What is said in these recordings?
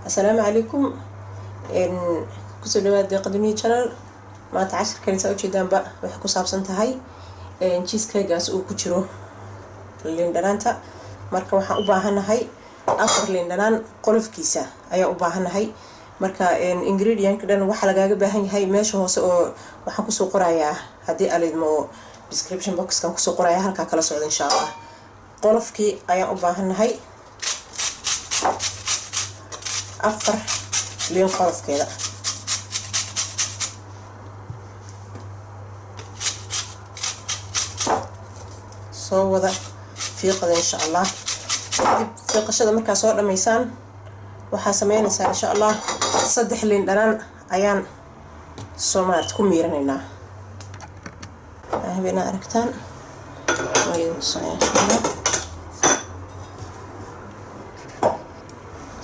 السلام عليكم. إن كسر دواد قدمي channel ما تعشر كنيسة وجدان بقى وحكوا صابسنت هاي إن cheese cake جاس وكشرو لندنانتا marka waxaan u baahanahay afar lindhanaan qolofkiisa ayaa u baahanahay marka ingredient dhan waxa lagaaga baahan yahay meesha hoose oo waxaan ku soo qorayaa hadii alidmo description box kan ku soo qorayaa halka kala socdo insha Allah qolofkii ayaan u baahanahay afar liin qolofkeeda soo wada fiiqada insha Allah fiiqashada marka soo dhameysaan waxa sameeynaysaa insha Allah saddex liin dhanaan ayaan Soomaaliyeed ku miiranaynaa ahbina aragtaan way sameeyaan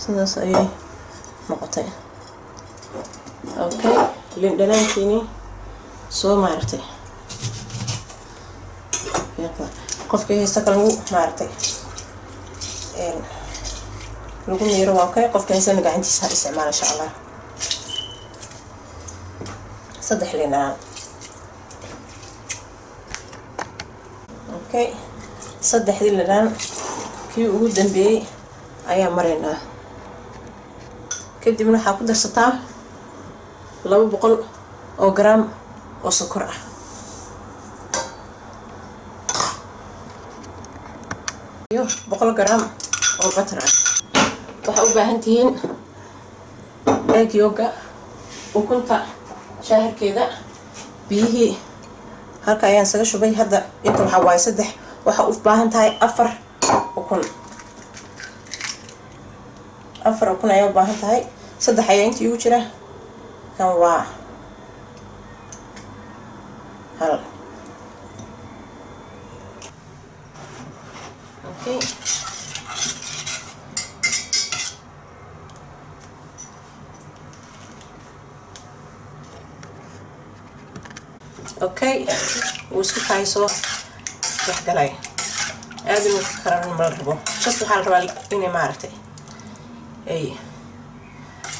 sidaas ayay noqotay okay liin dhanaankiini soo maartay qofkii haysta kale uu maartay lagu miiro waa okay qofkii haysta gacantiisa isticmaal insha Allah saddex liin okay saddexdii liin kii ugu dambeeyay ayaa mareynaa kadibna waxa ku darsataa 200 oo gram oo sokor ah iyo 100 gram oo butter ah waxa u baahan tihiin egg yoga ukunta shaahirkeeda biyihii halka ayaan saga shubay hadda inta waxa waay saddex waxa u baahan tahay afar ukun ayaa u baahan tahay saddex ayaa intii ugu jira kan waa hal okay okay واسكو كايسو waxgalay aad u karan ma rabo just waxa la rabaa inay maartay ay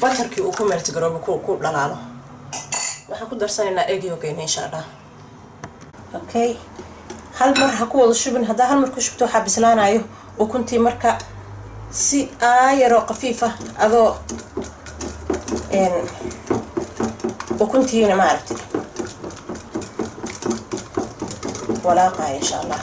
butterkii uu ku meelti garoobo ku dhalaalo waxa ku darsanaynaa egg yolk insha Allah okay hal mar ha ku wada shubin hadaa hal mar ku shubto waxa bislaanayo ukuntii marka si ayaro qafiifa adoo ukuntiina maartay ولا قاي إن شاء الله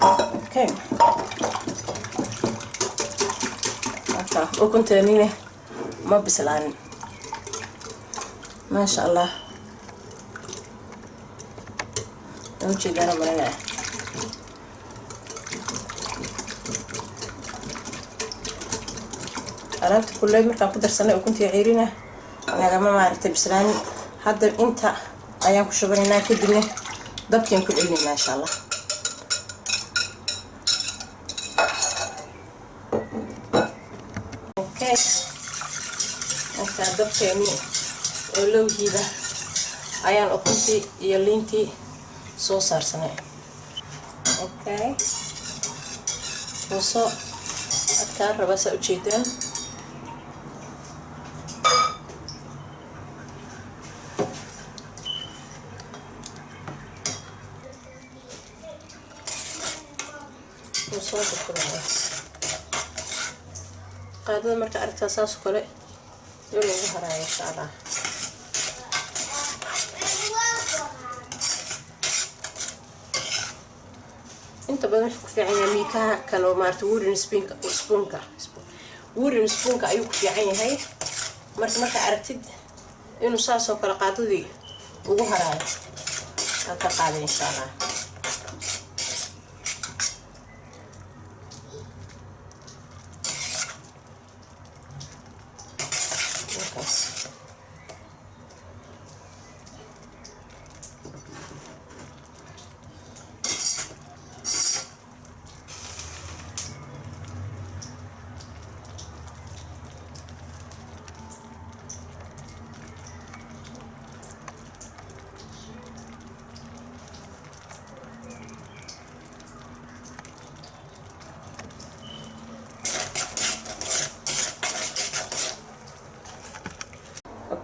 اوكي وكنت نينه ما بسلان ما شاء الله وجه دانا مرنا alaabta kulay markaan ku darsanay oo kuntii ciirina nagama maartay bislaan hadda inta ayaan ku shubaynaa kadibna dabkeen ku celinaa insha Allah okay inta dabkeeni oo lowhiida ayaan ukuntii iyo liintii soo saarsanay okay soo adkaa raba sa u jeedaan soo dadkana qaadada marka aragtaa saas kale iyo lagu haraayo insha Allah inta badan ku fiican yahay miikaha kale maarta wooden spoonka ayuu ku fiican yahay marka aragtid inuu saas oo kala qaadadii ugu haraayo ka qaado insha Allah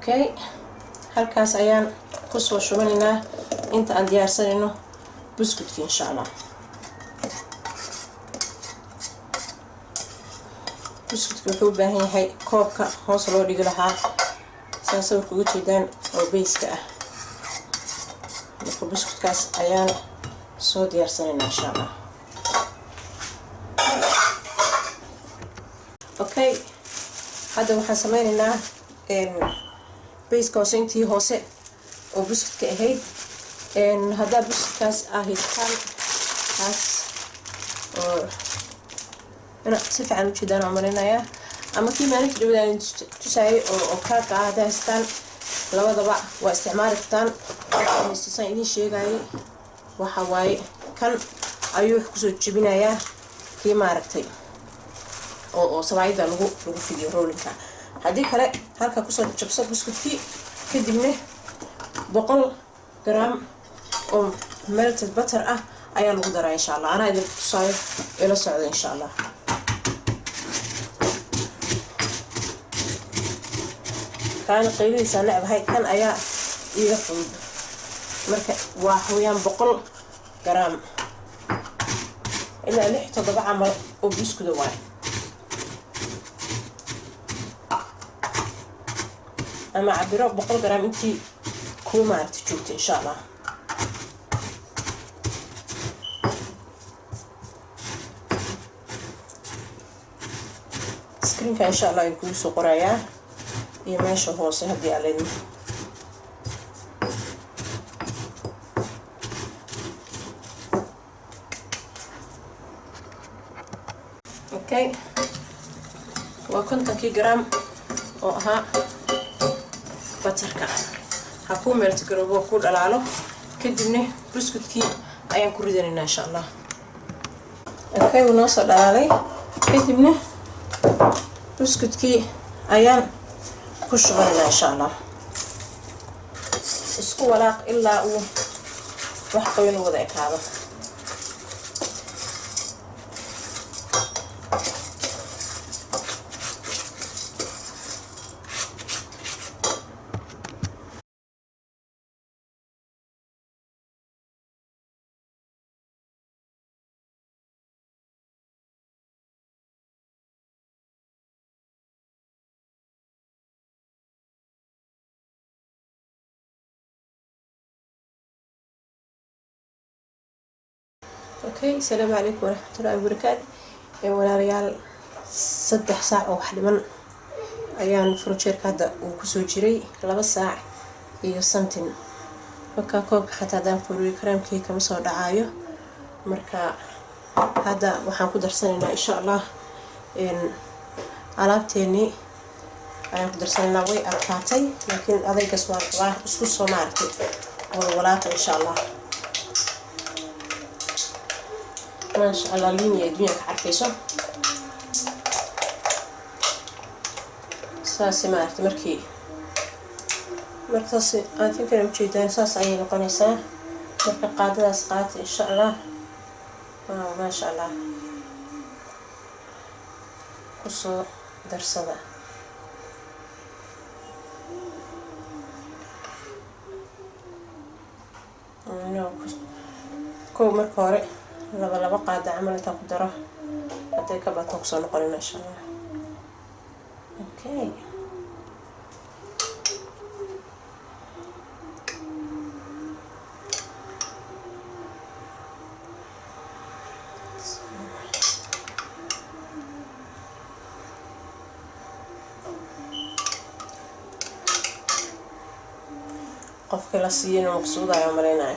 okay halkaas ayaan kusoo shubanaynaa inta aan diyaarsanayno buskudka insha Allah. buskudka wuxuu u baahan yahay koobka hoos loo dhigi lahaa saas oo kugu jeedaan oo base ah. marka buskudkaas ayaan soo diyaarsanaynaa insha Allah. okay hadda waxaan sameynaynaa base hoose intii hoose oo buskudka ahayd hadda buskudkaas ahitaan taas oo أنا سيف عن وجه دانا عمرنا أما كي ما نقدر بدنا تساوي أو كاكا هذا استان لو ضبع واستعمال التان استثنائي شيء جاي وحواي كان أيوه كسر جبنا يا كي ما ركتي أو سواعي ده لو في رولين كان هذه كله هالك كسر جبسة بسكوتي كدمنه بقول جرام أو ملت البتر أيا لو قدر إن شاء الله. أنا إذا تصاير إلى السعودية إن شاء الله. كان قيلي سنلعب هاي كان أيا يفهم مركب وحويان بقول جرام إلا لحت ضبع عمل وبيسكو دواي أما عبيرو بقول جرام أنتي كل ما تشوفتي إن شاء الله. سكرين إن شاء الله يكون سقرايا يمشي هو سهدي علينا. اوكي وكنت كي جرام وها بتركع هكون ملت جربوا كل العلو كدبني بسكوت كي أيام كردين إن شاء الله. اوكي ونوصل عليه كدبني بسكوت كي أيام كش غنى إن شاء الله. اسكو ولاق إلا وحقين وذاك هذا. اوكي السلام عليكم ورحمة الله وبركاته. وانا ريال 3 ساعة او واحد من ايان فروتشيرك هذا وكسو جري 2 ساعة iyo something marka koobka xataa daan furuy kareemkii kama soo dhacaayo. marka hada waxaan ku darsanaynaa insha Allah alaabteeni ayaan ku darsanaynaa. way adkaatay laakiin adaygas waan qabaa isku soo maartay walaata insha Allah. ما شاء الله لينيا الدنيا كعرفيسو ساسي ما عرفت مركي مركزي أنا think أنا وجيدان ساس عيني قنيسة مركي قادرة أسقات إن شاء الله. ما شاء الله قصو درسنا كو مركوري لبا قاعدة عملت أقدره حتى يكبر توصل قرينا إن شاء الله. أوكي قف كلا سيين ومقصودة يا مرينا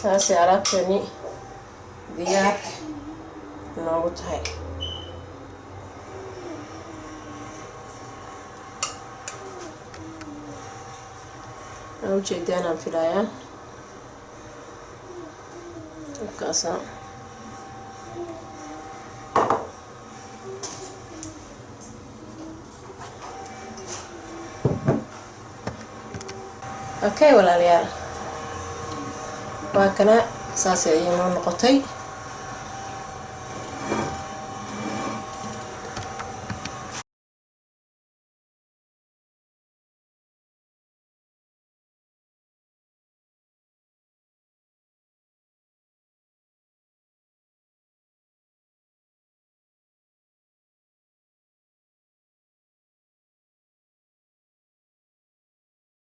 هاسي عرفتني ديار نوت هاي أو جيدان في الآية كاسا اوكي ولا ليال واكنا ساسي ايانو نقطي